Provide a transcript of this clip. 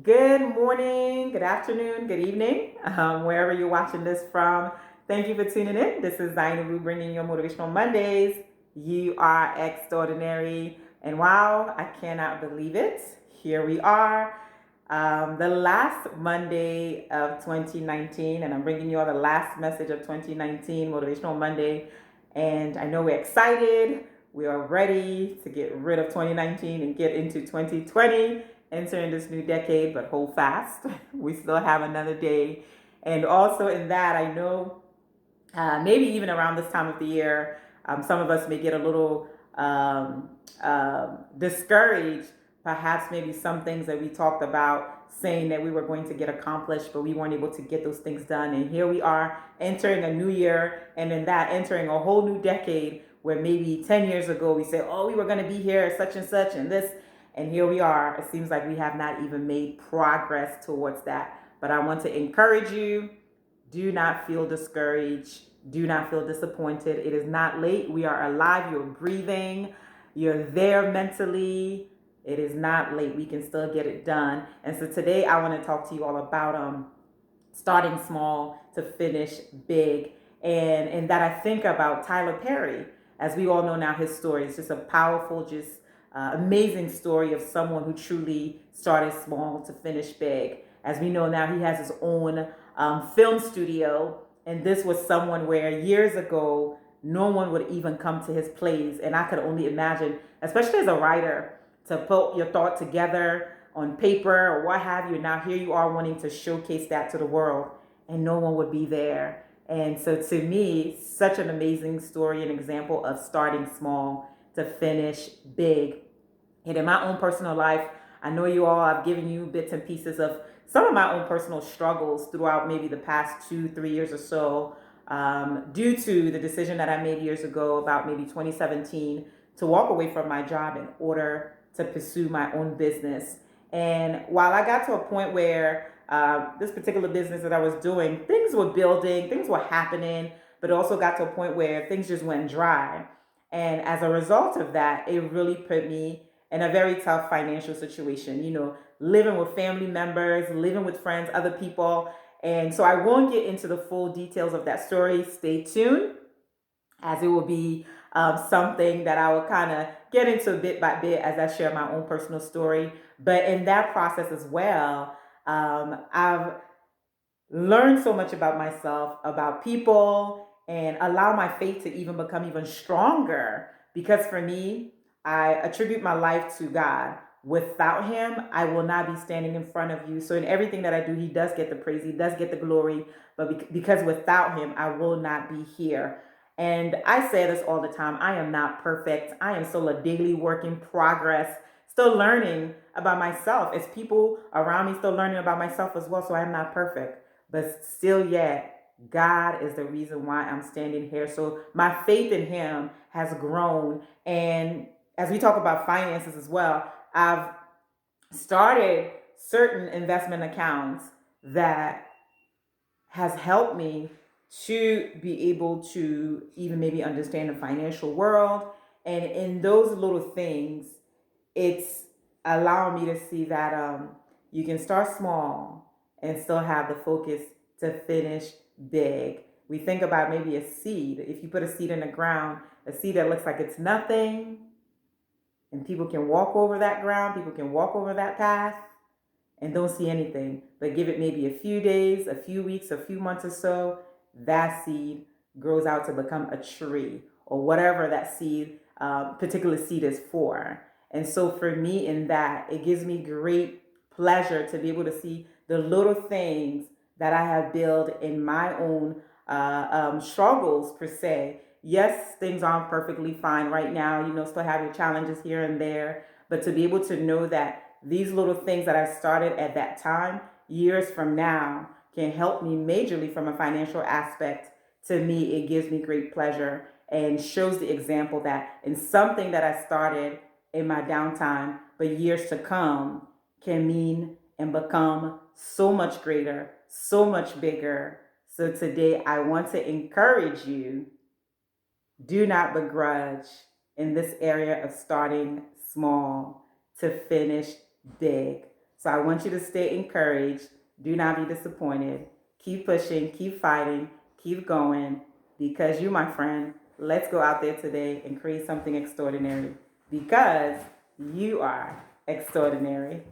Good morning, good afternoon, good evening, wherever you're watching this from. Thank you for tuning in. This is Zainabu bringing you Motivational Mondays. You are extraordinary. And wow, I cannot believe it. Here we are, the last Monday of 2019, and I'm bringing you all the last message of 2019, Motivational Monday. And I know we're excited. We are ready to get rid of 2019 and get into 2020, entering this new decade, but hold fast. We still have another day. And also, in that, I know maybe even around this time of the year, some of us may get a little discouraged. Perhaps maybe some things that we talked about saying that we were going to get accomplished, but we weren't able to get those things done. And here we are entering a new year, and in that, entering a whole new decade where maybe 10 years ago we said, oh, we were going to be here at such and such and this. And here we are. It seems like we have not even made progress towards that. But I want to encourage you, do not feel discouraged. Do not feel disappointed. It is not late. We are alive. You're breathing. You're there mentally. It is not late. We can still get it done. And so today I want to talk to you all about starting small to finish big. And that I think about Tyler Perry. As we all know now, his story is just a powerful, just amazing story of someone who truly started small to finish big. As we know now, he has his own film studio, and this was someone where years ago no one would even come to his plays. And I could only imagine, especially as a writer, to put your thought together on paper or what have you. Now here you are wanting to showcase that to the world, and no one would be there. And so to me, such an amazing story, an example of starting small to finish big. And in my own personal life, I know you all, I've given you bits and pieces of some of my own personal struggles throughout maybe the past 2, 3 years or so, due to the decision that I made years ago, about maybe 2017, to walk away from my job in order to pursue my own business. And while I got to a point where this particular business that I was doing, things were building, things were happening, but it also got to a point where things just went dry. And as a result of that, it really put me in a very tough financial situation, living with family members, living with friends, other people. And so I won't get into the full details of that story. Stay tuned, as it will be something that I will kind of get into bit by bit as I share my own personal story. But in that process as well, I've learned so much about myself, about people, and allow my faith to even become even stronger. Because for me, I attribute my life to God. Without him, I will not be standing in front of you. So in everything that I do, he does get the praise, he does get the glory. But because without him, I will not be here. And I say this all the time, I am not perfect. I am still a daily work in progress, still learning about myself. As people around me, still learning about myself as well. So I am not perfect, but still yet God is the reason why I'm standing here. So my faith in him has grown. And as we talk about finances as well, I've started certain investment accounts that has helped me to be able to even maybe understand the financial world. And in those little things, it's allowing me to see that you can start small and still have the focus to finish big. We think about maybe a seed. If you put a seed in the ground, a seed that looks like it's nothing, and people can walk over that ground, people can walk over that path and don't see anything. But give it maybe a few days, a few weeks, a few months or so, that seed grows out to become a tree or whatever that seed, particular seed is for. And so for me in that, it gives me great pleasure to be able to see the little things that I have built in my own struggles per se. Yes, things aren't perfectly fine right now, still have your challenges here and there, but to be able to know that these little things that I started at that time, years from now, can help me majorly from a financial aspect. To me, it gives me great pleasure and shows the example that in something that I started in my downtime, but years to come can mean and become so much greater, so much bigger. So today, I want to encourage you, do not begrudge in this area of starting small to finish big. So I want you to stay encouraged. Do not be disappointed. Keep pushing, keep fighting, keep going, because you, my friend, let's go out there today and create something extraordinary, because you are extraordinary.